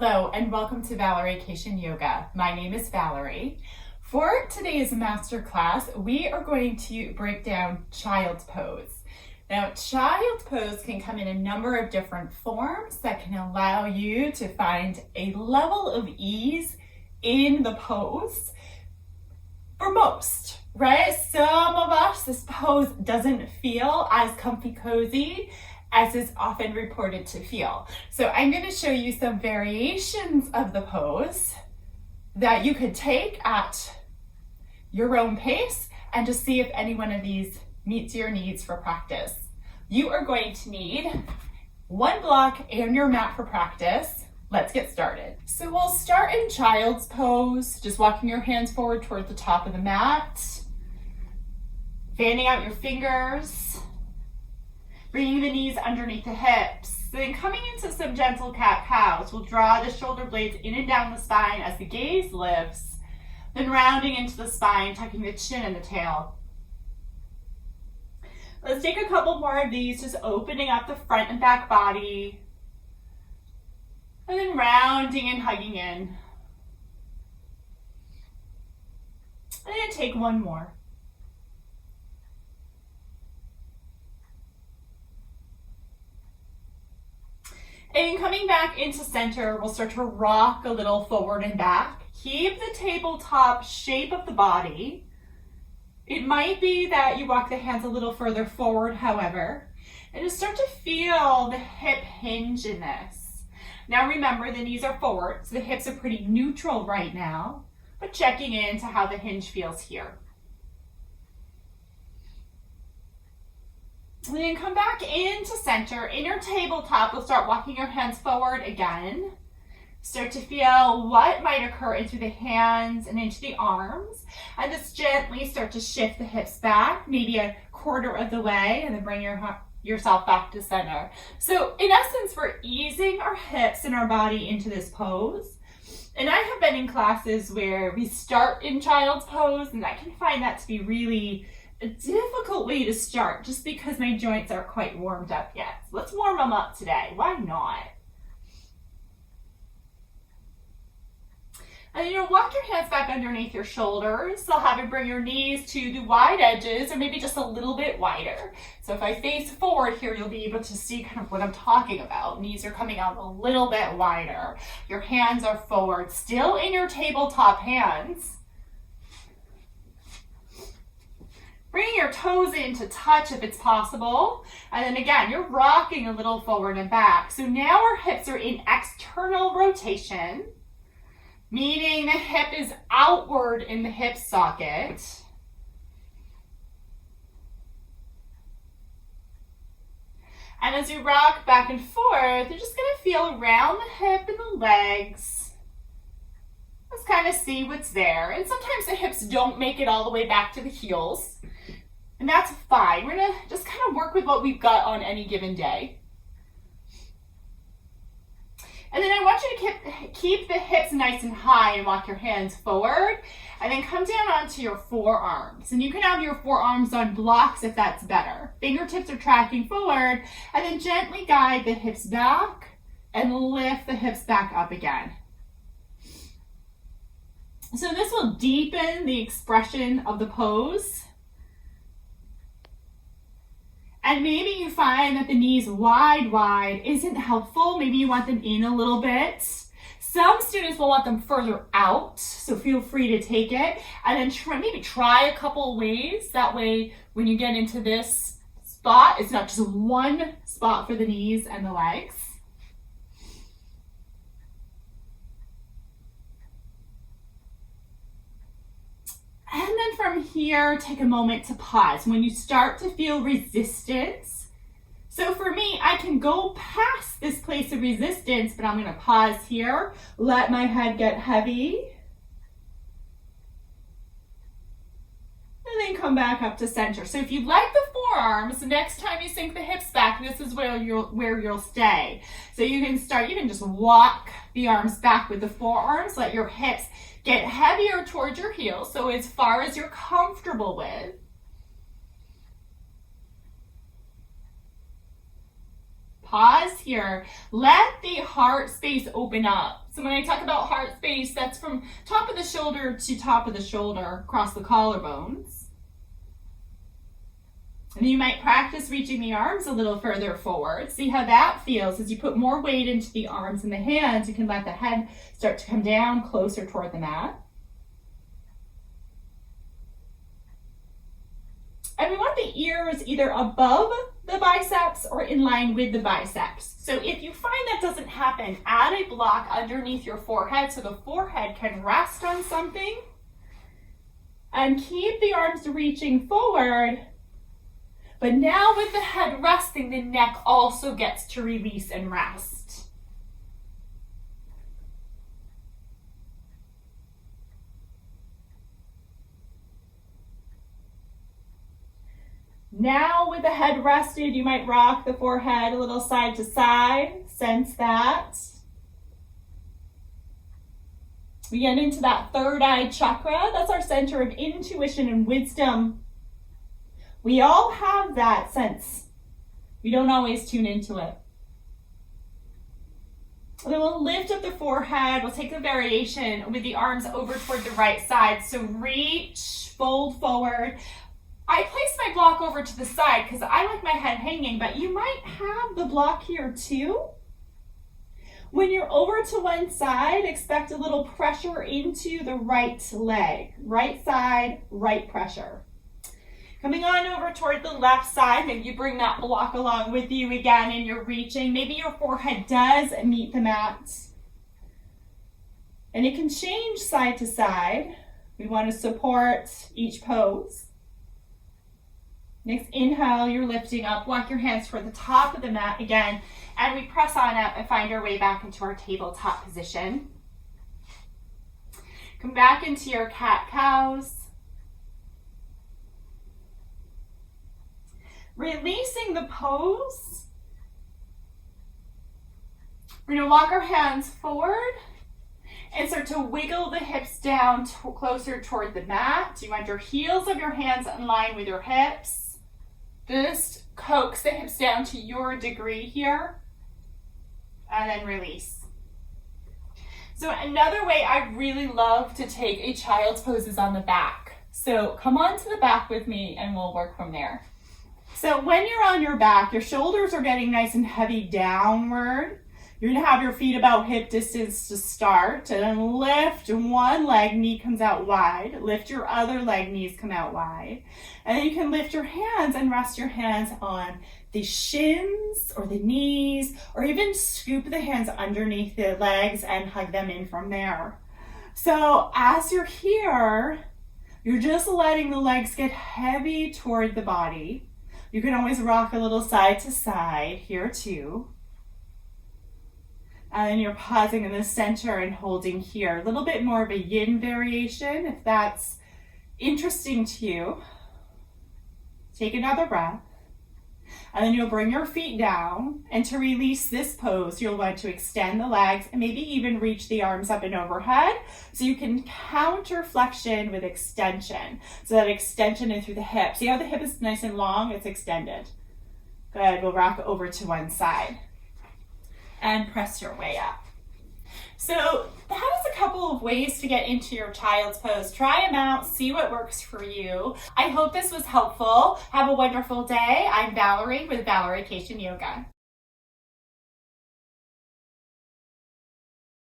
Hello and welcome to Vacation Yoga. My name is Valerie. For today's masterclass, we are going to break down child's pose. Now, child's pose can come in a number of different forms that can allow you to find a level of ease in the pose for most, right? Some of us, this pose doesn't feel as comfy cozy as is often reported to feel. So I'm going to show you some variations of the pose that you could take at your own pace and just see if any one of these meets your needs for practice. You are going to need one block and your mat for practice. Let's get started. So we'll start in child's pose, just walking your hands forward toward the top of the mat, fanning out your fingers, bringing the knees underneath the hips. Then coming into some gentle cat-cows, we'll draw the shoulder blades in and down the spine as the gaze lifts, then rounding into the spine, tucking the chin and the tail. Let's take a couple more of these, just opening up the front and back body, and then rounding and hugging in. And then take one more. And coming back into center, we'll start to rock a little forward and back. Keep the tabletop shape of the body. It might be that you walk the hands a little further forward, however, and just start to feel the hip hinge in this. Now remember, the knees are forward, so the hips are pretty neutral right now, but checking into how the hinge feels here. And then come back into center. In your tabletop, we'll start walking your hands forward again. Start to feel what might occur into the hands and into the arms. And just gently start to shift the hips back, maybe a quarter of the way, and then bring yourself back to center. So in essence, we're easing our hips and our body into this pose. And I have been in classes where we start in child's pose, and I can find that to be really a difficult way to start just because my joints aren't quite warmed up yet. So let's warm them up today. Why not? And then you'll walk your hands back underneath your shoulders. So I'll have you bring your knees to the wide edges or maybe just a little bit wider. So if I face forward here, you'll be able to see kind of what I'm talking about. Knees are coming out a little bit wider. Your hands are forward, still in your tabletop hands. Bringing your toes in to touch if it's possible. And then again, you're rocking a little forward and back. So now our hips are in external rotation, meaning the hip is outward in the hip socket. And as you rock back and forth, you're just gonna feel around the hip and the legs. Let's kind of see what's there. And sometimes the hips don't make it all the way back to the heels. And that's fine. We're gonna just kind of work with what we've got on any given day. And then I want you to keep the hips nice and high and walk your hands forward. And then come down onto your forearms. And you can have your forearms on blocks if that's better. Fingertips are tracking forward. And then gently guide the hips back and lift the hips back up again. So this will deepen the expression of the pose. And maybe you find that the knees wide isn't helpful. Maybe you want them in a little bit. Some students will want them further out, so feel free to take it. And then maybe try a couple ways. That way, when you get into this spot, it's not just one spot for the knees and the legs. And then from here, take a moment to pause. When you start to feel resistance, so for me, I can go past this place of resistance, but I'm gonna pause here, let my head get heavy, and then come back up to center. So if you like the forearms, the next time you sink the hips back, this is where you'll stay. So you can just walk the arms back with the forearms, let your hips get heavier towards your heels, so as far as you're comfortable with. pause here. Let the heart space open up. So when I talk about heart space, that's from top of the shoulder to top of the shoulder, across the collarbones. And you might practice reaching the arms a little further forward. See how that feels. As you put more weight into the arms and the hands, you can let the head start to come down closer toward the mat. And we want the ears either above the biceps or in line with the biceps. So if you find that doesn't happen, add a block underneath your forehead so the forehead can rest on something. And keep the arms reaching forward. But now with the head resting, the neck also gets to release and rest. Now with the head rested, you might rock the forehead a little side to side. Sense that. We get into that third eye chakra. That's our center of intuition and wisdom. We all have that sense. We don't always tune into it. And then we'll lift up the forehead. We'll take the variation with the arms over toward the right side. So reach, fold forward. I place my block over to the side because I like my head hanging, but you might have the block here too. When you're over to one side, expect a little pressure into the right leg. Right side, right pressure. Coming on over toward the left side, maybe you bring that block along with you again and you're reaching. Maybe your forehead does meet the mat. And it can change side to side. We want to support each pose. Next inhale, you're lifting up. Walk your hands toward the top of the mat again. And we press on up and find our way back into our tabletop position. Come back into your cat-cows. Releasing the pose. We're going to walk our hands forward and start to wiggle the hips down closer toward the mat. You want your heels of your hands in line with your hips. Just coax the hips down to your degree here. And then release. So another way I really love to take a child's pose is on the back. So come on to the back with me and we'll work from there. So when you're on your back, your shoulders are getting nice and heavy downward. You're gonna have your feet about hip distance to start, and then lift one leg, knee comes out wide. Lift your other leg, knees come out wide. And then you can lift your hands and rest your hands on the shins or the knees, or even scoop the hands underneath the legs and hug them in from there. So as you're here, you're just letting the legs get heavy toward the body. You can always rock a little side to side here too. And then you're pausing in the center and holding here. A little bit more of a yin variation if that's interesting to you. Take another breath. And then you'll bring your feet down. And to release this pose, you'll want to extend the legs and maybe even reach the arms up and overhead. So you can counter flexion with extension. So that extension in through the hip. See how the hip is nice and long? It's extended. Good. We'll rock over to one side. And press your way up. So that is a couple of ways to get into your child's pose. Try them out, see what works for you. I hope this was helpful. Have a wonderful day. I'm Valerie with Valeriecation Yoga.